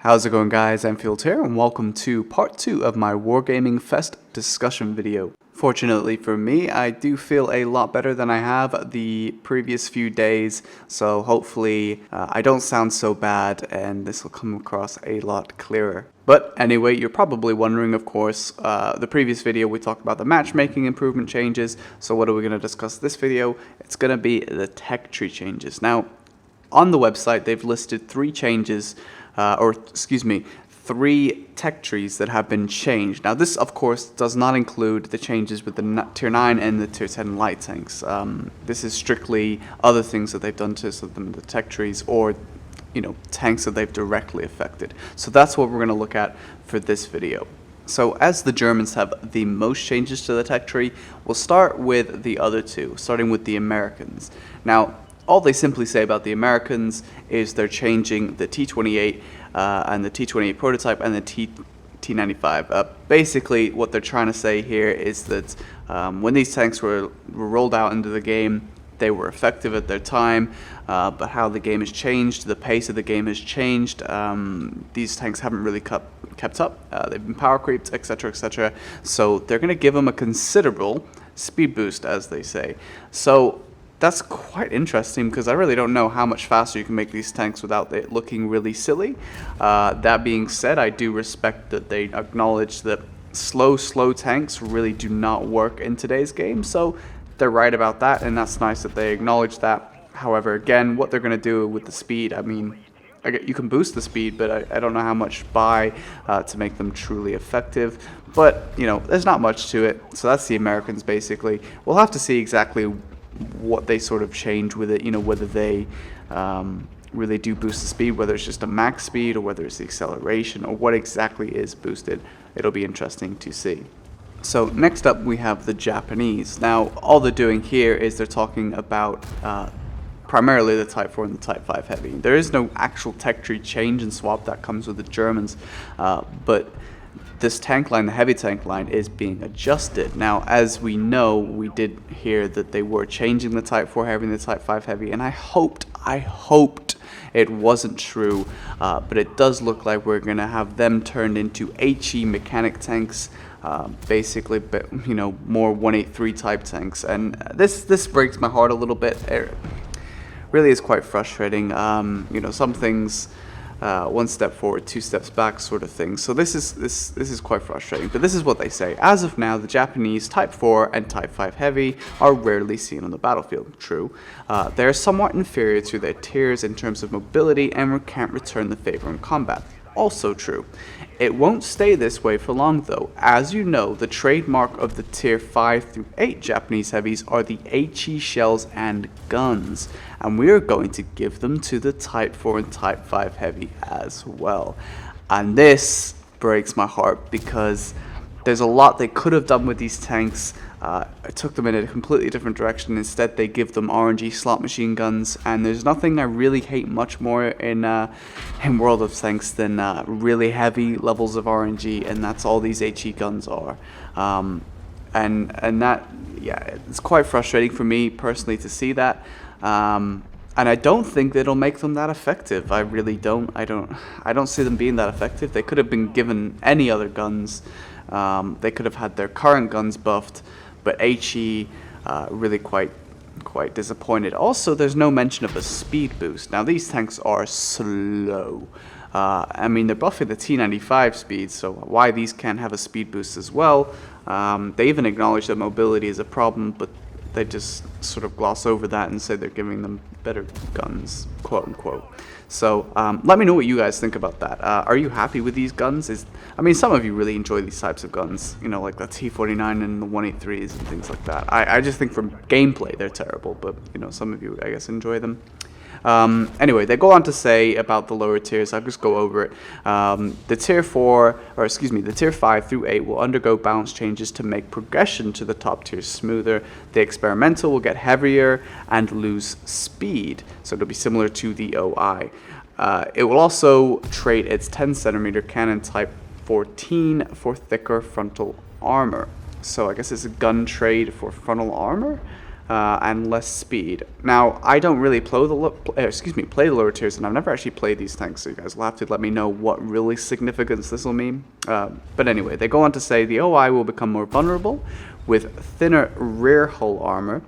How's it going, guys? Anfield here, and welcome to part 2 of my Wargaming Fest discussion video. Fortunately for me, I do feel a lot better than I have the previous few days, so hopefully I don't sound so bad and this will come across a lot clearer. But anyway, you're probably wondering, of course, the previous video we talked about the matchmaking improvement changes, so what are we going to discuss this video? It's going to be the TechTree changes. Now, on the website, they've listed 3 changes, three tech trees that have been changed. Now, this, of course, does not include the changes with the Tier 9 and the Tier 10 light tanks. This is strictly other things that they've done to some of the tech trees or, tanks that they've directly affected. So that's what we're going to look at for this video. So as the Germans have the most changes to the tech tree, we'll start with the other two, starting with the Americans. Now, all they simply say about the Americans is they're changing the T-28 and the T-28 prototype and the T-95. Basically, what they're trying to say here is that when these tanks were rolled out into the game, they were effective at their time, but how the game has changed, the pace of the game has changed. These tanks haven't really kept up. They've been power creeped, etc., etc. So they're going to give them a considerable speed boost, as they say. So that's quite interesting because I really don't know how much faster you can make these tanks without it looking really silly. That being said, I do respect that they acknowledge that slow tanks really do not work in today's game. So they're right about that, and that's nice that they acknowledge that. However, again, what they're going to do with the speed, I mean, you can boost the speed, but I don't know how much buy to make them truly effective. But, there's not much to it. So that's the Americans, basically. We'll have to see exactly what they sort of change with it, whether they really do boost the speed, whether it's just a max speed or whether it's the acceleration or what exactly is boosted. It'll be interesting to see. So next up we have the Japanese. Now all they're doing here is they're talking about primarily the Type 4 and the Type 5 Heavy. There is no actual tech tree change and swap that comes with the Germans, but this tank line, the heavy tank line, is being adjusted. Now, as we know, we did hear that they were changing the Type 4 Heavy and the Type 5 Heavy, and I hoped it wasn't true, but it does look like we're going to have them turned into HE mechanic tanks, basically, more 183 type tanks, and this breaks my heart a little bit. It really is quite frustrating. Some things, one step forward, 2 steps back sort of thing. So this is quite frustrating. But this is what they say. As of now, the Japanese Type 4 and Type 5 Heavy are rarely seen on the battlefield. True. They are somewhat inferior to their tiers in terms of mobility and can't return the favor in combat. Also true. It won't stay this way for long though. As you know, the trademark of the Tier 5 through 8 Japanese heavies are the HE shells and guns, and we are going to give them to the Type 4 and Type 5 Heavy as well. And this breaks my heart because there's a lot they could have done with these tanks. It took them in a completely different direction. Instead, they give them RNG slot machine guns, and there's nothing I really hate much more in World of Tanks than really heavy levels of RNG, and that's all these HE guns are. And that, yeah, it's quite frustrating for me personally to see that. And I don't think that it'll make them that effective. I really don't. I don't see them being that effective. They could have been given any other guns. They could have had their current guns buffed, but HE really quite disappointed. Also, there's no mention of a speed boost. Now, these tanks are slow. I mean, they're buffing the T-95 speed, so why these can't have a speed boost as well? They even acknowledge that mobility is a problem, but they just sort of gloss over that and say they're giving them better guns, quote unquote. So let me know what you guys think about that. Are you happy with these guns? I mean, some of you really enjoy these types of guns, like the T-49 and the 183s and things like that. I just think from gameplay they're terrible, but some of you, I guess, enjoy them. Anyway, they go on to say about the lower tiers. I'll just go over it. The Tier 5 through 8 will undergo balance changes to make progression to the top tiers smoother. The experimental will get heavier and lose speed, so it'll be similar to the OI. It will also trade its 10cm cannon Type 14 for thicker frontal armor. So I guess it's a gun trade for frontal armor. and less speed. Now, I don't really play the lower tiers, and I've never actually played these tanks, so you guys will have to let me know what really significance this will mean. But anyway, they go on to say the OI will become more vulnerable with thinner rear hull armor.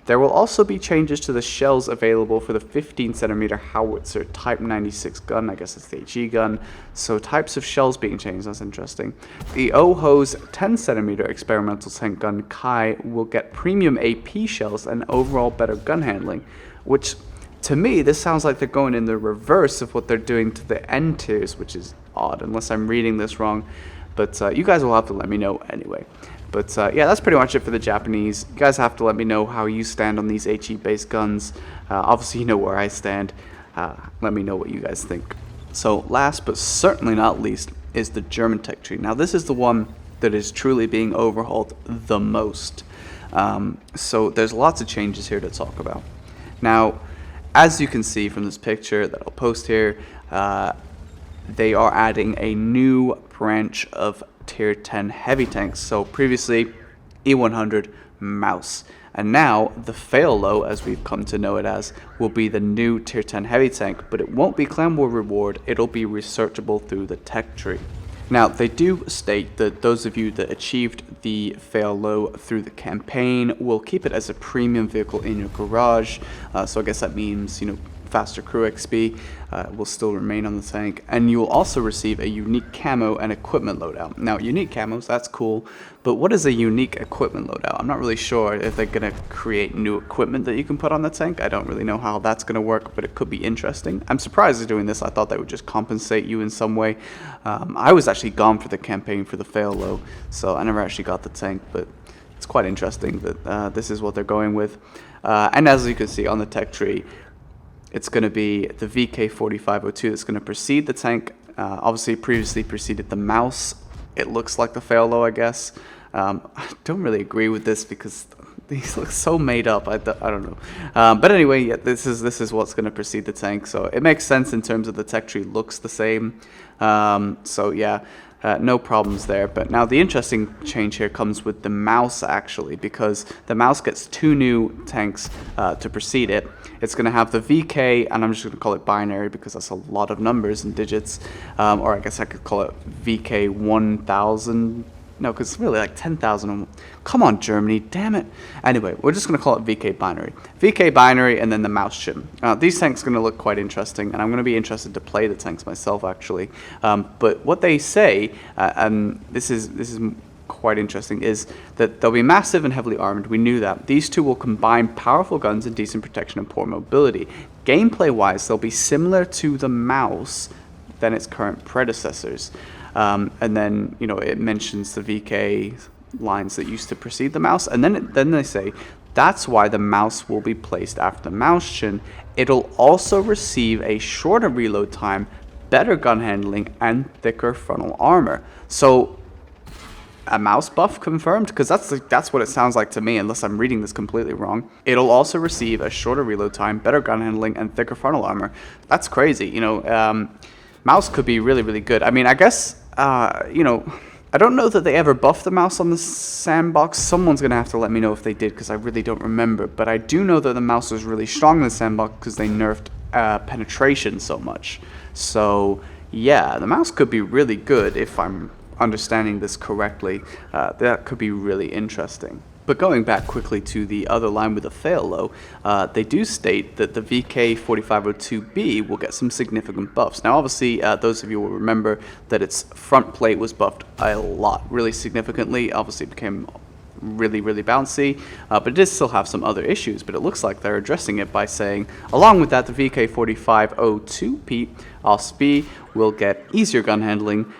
There will also be changes to the shells available for the 15cm howitzer Type 96 gun. I guess it's the HE gun. So types of shells being changed. That's interesting. The OHO's 10cm experimental tank gun Kai will get premium AP shells and overall better gun handling, which to me this sounds like they're going in the reverse of what they're doing to the N tiers, which is odd unless I'm reading this wrong. But you guys will have to let me know anyway. But yeah, that's pretty much it for the Japanese. You guys have to let me know how you stand on these HE-based guns. Obviously, you know where I stand. Let me know what you guys think. So last but certainly not least is the German TechTree. Now this is the one that is truly being overhauled the most. So there's lots of changes here to talk about. Now, as you can see from this picture that I'll post here, they are adding a new branch of tier 10 heavy tanks. So previously E100 Mouse, and now the Fail-Low, as we've come to know it as, will be the new tier 10 heavy tank, but it won't be Clan War reward, it'll be researchable through the TechTree. Now they do state that those of you that achieved the Fail-Low through the campaign will keep it as a premium vehicle in your garage, so I guess that means, you know, faster crew XP will still remain on the tank, and you will also receive a unique camo and equipment loadout. Now, unique camos, that's cool, but what is a unique equipment loadout? I'm not really sure if they're going to create new equipment that you can put on the tank. I don't really know how that's going to work, but it could be interesting. I'm surprised they're doing this. I thought they would just compensate you in some way. I was actually gone for the campaign for the Fail-Low, so I never actually got the tank, but it's quite interesting that this is what they're going with. And as you can see on the TechTree, it's going to be the VK4502 that's going to precede the tank. Obviously, previously preceded the Mouse. It looks like the Fail-Low, I guess. I don't really agree with this because these look so made up. I don't know. But anyway, yeah, this is what's going to precede the tank. So it makes sense in terms of the TechTree looks the same. So yeah. No problems there. But now the interesting change here comes with the Mouse, actually, because the Mouse gets two new tanks to precede it. It's going to have the VK, and I'm just going to call it binary because that's a lot of numbers and digits, or I guess I could call it VK 1000. No, because it's really like 10,000. Come on, Germany, damn it. Anyway, we're just going to call it VK binary. VK binary and then the Mouse shim. These tanks are going to look quite interesting, and I'm going to be interested to play the tanks myself, actually. But what they say, and this is quite interesting, is that they'll be massive and heavily armored. We knew that. These two will combine powerful guns and decent protection and poor mobility. Gameplay-wise, they'll be similar to the Mouse than its current predecessors. And then, you know, it mentions the VK lines that used to precede the Mouse, and then they say that's why the Mouse will be placed after the Mouse Shin. It'll also receive a shorter reload time, better gun handling, and thicker frontal armor. So a Mouse buff confirmed, because that's what it sounds like to me, unless I'm reading this completely wrong. It'll also receive a shorter reload time, better gun handling, and thicker frontal armor. That's crazy, you know. Mouse could be really, really good. I mean, I guess, you know, I don't know that they ever buffed the Mouse on the sandbox. Someone's going to have to let me know if they did, because I really don't remember. But I do know that the Mouse was really strong in the sandbox because they nerfed penetration so much. So, yeah, the Mouse could be really good if I'm understanding this correctly. That could be really interesting. But going back quickly to the other line with the Fail-Low, they do state that the VK4502B will get some significant buffs. Now, obviously, those of you will remember that its front plate was buffed a lot, really significantly. Obviously, it became really, really bouncy, but it does still have some other issues. But it looks like they're addressing it by saying, along with that, the VK4502P OSB will get easier gun handling,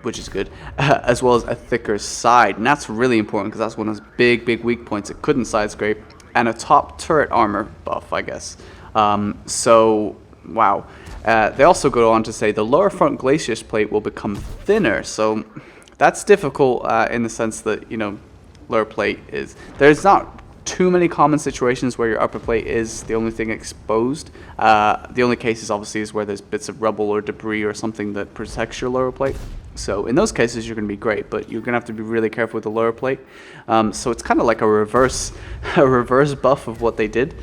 which is good, as well as a thicker side, and that's really important because that's one of those big weak points. It couldn't side scrape, and a top turret armor buff, I guess. So wow. They also go on to say the lower front glacier's plate will become thinner, so that's difficult in the sense that, you know, lower plate is, there's not too many common situations where your upper plate is the only thing exposed. The only cases obviously is where there's bits of rubble or debris or something that protects your lower plate. So in those cases, you're going to be great, but you're going to have to be really careful with the lower plate. So it's kind of like a reverse, a reverse buff of what they did,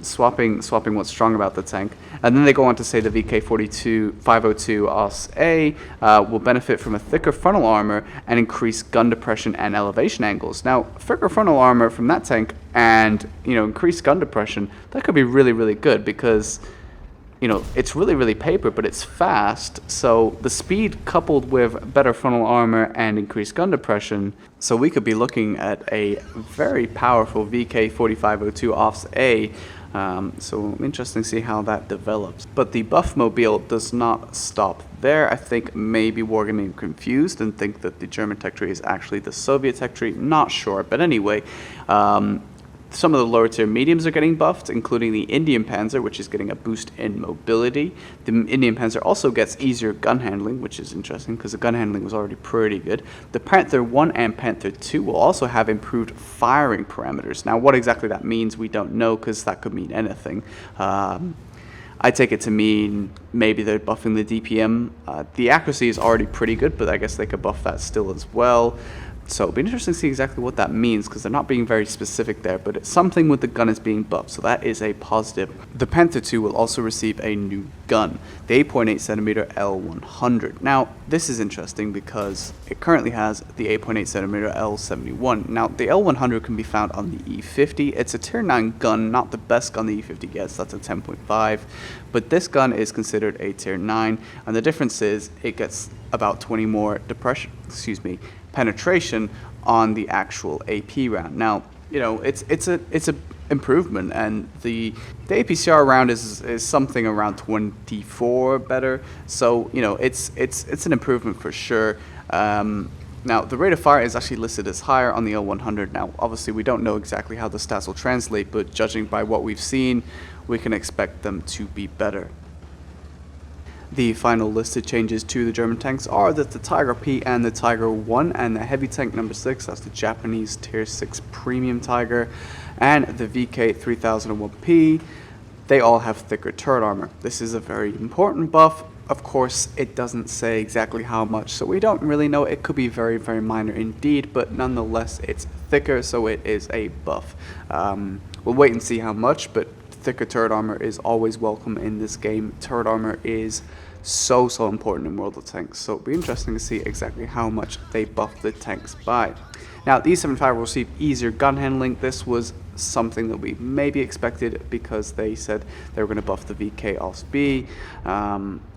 swapping what's strong about the tank. And then they go on to say the VK-502 OS-A will benefit from a thicker frontal armor and increased gun depression and elevation angles. Now, thicker frontal armor from that tank and increased gun depression, that could be really, really good because it's really, really paper, but it's fast. So the speed coupled with better frontal armor and increased gun depression. So we could be looking at a very powerful VK-4502 OS-A. So interesting to see how that develops. But the buff mobile does not stop there. I think maybe we're getting confused and think that the German TechTree is actually the Soviet TechTree. Not sure. But anyway, some of the lower tier mediums are getting buffed, including the Indian Panzer, which is getting a boost in mobility. The Indian Panzer also gets easier gun handling, which is interesting because the gun handling was already pretty good. The Panther 1 and Panther 2 will also have improved firing parameters. Now, what exactly that means, we don't know because that could mean anything. I take it to mean maybe they're buffing the DPM. The accuracy is already pretty good, but I guess they could buff that still as well. So it'll be interesting to see exactly what that means because they're not being very specific there, but it's something with the gun is being buffed, so that is a positive. The Panther 2 will also receive a new gun, the 8.8cm L100. Now, this is interesting because it currently has the 8.8cm L71. Now, the L100 can be found on the E50. It's a tier 9 gun, not the best gun the E50 gets, that's a 10.5, but this gun is considered a tier 9, and the difference is it gets about 20 more penetration on the actual AP round. Now, it's a improvement, and the APCR round is something around 24 better. So it's an improvement for sure. Now, the rate of fire is actually listed as higher on the L100. Now, obviously, we don't know exactly how the stats will translate, but judging by what we've seen, we can expect them to be better. The final listed changes to the German tanks are that the Tiger P and the Tiger 1 and the heavy tank number 6, that's the Japanese tier 6 premium Tiger, and the VK-3001P, they all have thicker turret armor. This is a very important buff. Of course, it doesn't say exactly how much, so we don't really know. It could be very, very minor indeed, but nonetheless, it's thicker, so it is a buff. We'll wait and see how much, but thicker turret armor is always welcome in this game. Turret armor is so important in World of Tanks, so it'll be interesting to see exactly how much they buff the tanks by. Now, the E75 will receive easier gun handling. This was something that we maybe expected because they said they were going to buff the VK OS-B.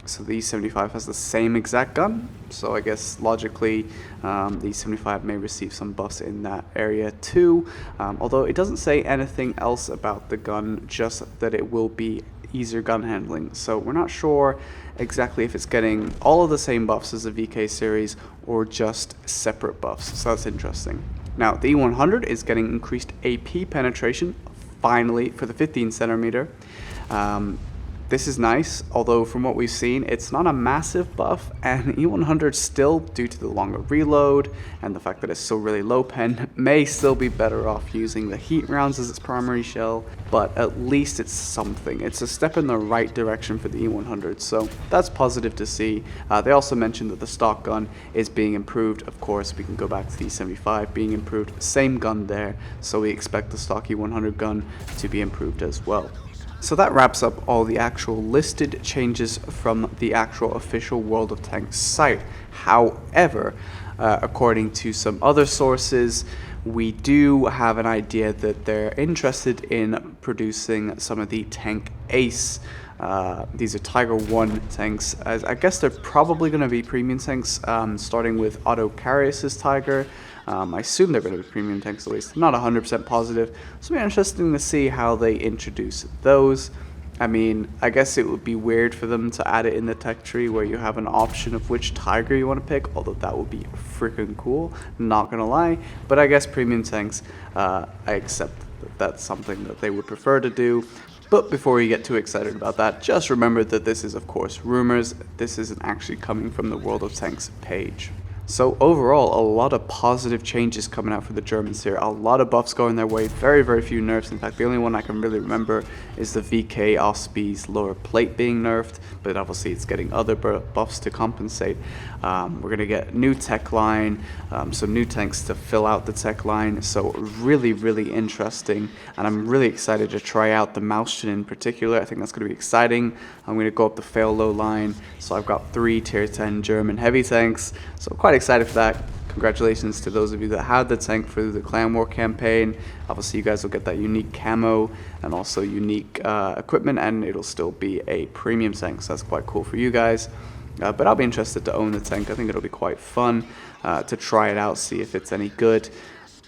So the E75 has the same exact gun, so I guess logically the E75 may receive some buffs in that area too, although it doesn't say anything else about the gun, just that it will be easier gun handling. So we're not sure exactly if it's getting all of the same buffs as the VK series or just separate buffs, so that's interesting. Now, the E100 is getting increased AP penetration, finally, for the 15cm. This is nice, although from what we've seen, it's not a massive buff, and E100 still, due to the longer reload and the fact that it's still really low pen, may still be better off using the heat rounds as its primary shell, but at least it's something. It's a step in the right direction for the E100, so that's positive to see. They also mentioned that the stock gun is being improved. Of course, we can go back to the E75 being improved, same gun there, so we expect the stock E100 gun to be improved as well. So that wraps up all the actual listed changes from the actual official World of Tanks site. However, according to some other sources, we do have an idea that they're interested in producing some of the Tank Ace. These are Tiger 1 tanks. I guess they're probably going to be premium tanks, starting with Otto Carius's Tiger. I assume they're going to be premium tanks at least. I'm not 100% positive. So it'll be interesting to see how they introduce those. I mean, I guess it would be weird for them to add it in the tech tree where you have an option of which Tiger you want to pick, although that would be freaking cool, not going to lie. But I guess premium tanks, I accept that that's something that they would prefer to do. But before you get too excited about that, just remember that this is, of course, rumors. This isn't actually coming from the World of Tanks page. So overall, a lot of positive changes coming out for the Germans here. A lot of buffs going their way, very, very few nerfs. In fact, the only one I can really remember is the VK Osby's lower plate being nerfed, but obviously it's getting other buffs to compensate. We're going to get new tech line, so new tanks to fill out the tech line. So really, really interesting, and I'm really excited to try out the Mauston in particular. I think that's going to be exciting. I'm going to go up the fail low line, so I've got 3 tier 10 German heavy tanks, so I'm quite excited for that. Congratulations to those of you that had the tank for the Clan War campaign. Obviously you guys will get that unique camo and also unique equipment, and it'll still be a premium tank, so that's quite cool for you guys. But I'll be interested to own the tank. I think it'll be quite fun to try it out, see if it's any good.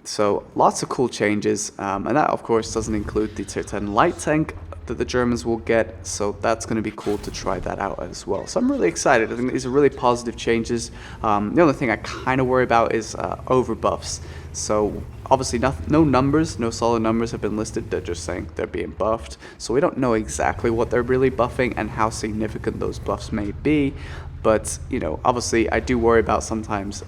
So lots of cool changes, and that of course doesn't include the tier 10 light tank that the Germans will get, so that's going to be cool to try that out as well. So I'm really excited. I think these are really positive changes. The only thing I kind of worry about is over buffs. So obviously no numbers, no solid numbers have been listed. They're just saying they're being buffed, so we don't know exactly what they're really buffing and how significant those buffs may be. But you know, obviously I do worry about sometimes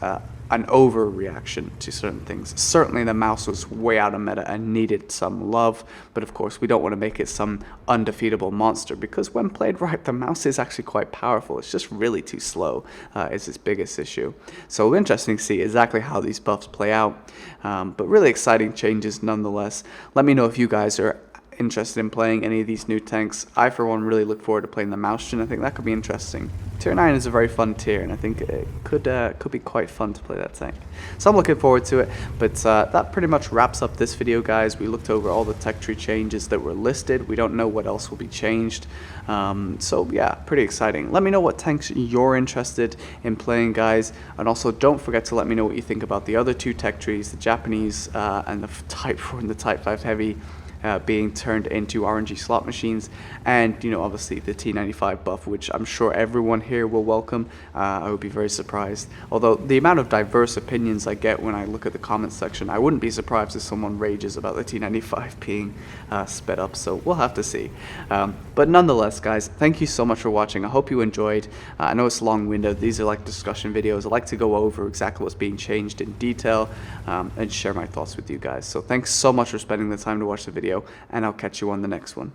an overreaction to certain things. Certainly the mouse was way out of meta and needed some love, but of course we don't want to make it some undefeatable monster, because when played right, the mouse is actually quite powerful. It's just really too slow is its biggest issue. So it'll be interesting to see exactly how these buffs play out, but really exciting changes nonetheless. Let me know if you guys are interested in playing any of these new tanks. I for one really look forward to playing the Mauston. I think that could be interesting. Tier 9 is a very fun tier, and I think it could be quite fun to play that tank. So I'm looking forward to it, but that pretty much wraps up this video, guys. We looked over all the tech tree changes that were listed. We don't know what else will be changed. So yeah, pretty exciting. Let me know what tanks you're interested in playing, guys, and also don't forget to let me know what you think about the other 2 tech trees, the Japanese and the Type 4 and the Type 5 Heavy being turned into RNG slot machines, and you know, obviously the T95 buff, which I'm sure everyone here will welcome. I would be very surprised, although the amount of diverse opinions I get when I look at the comments section, I wouldn't be surprised if someone rages about the T95 being sped up, so we'll have to see. But nonetheless, guys, thank you so much for watching. I hope you enjoyed. I know it's long-winded. These are like discussion videos. I like to go over exactly what's being changed in detail and share my thoughts with you guys. So thanks so much for spending the time to watch the video, and I'll catch you on the next one.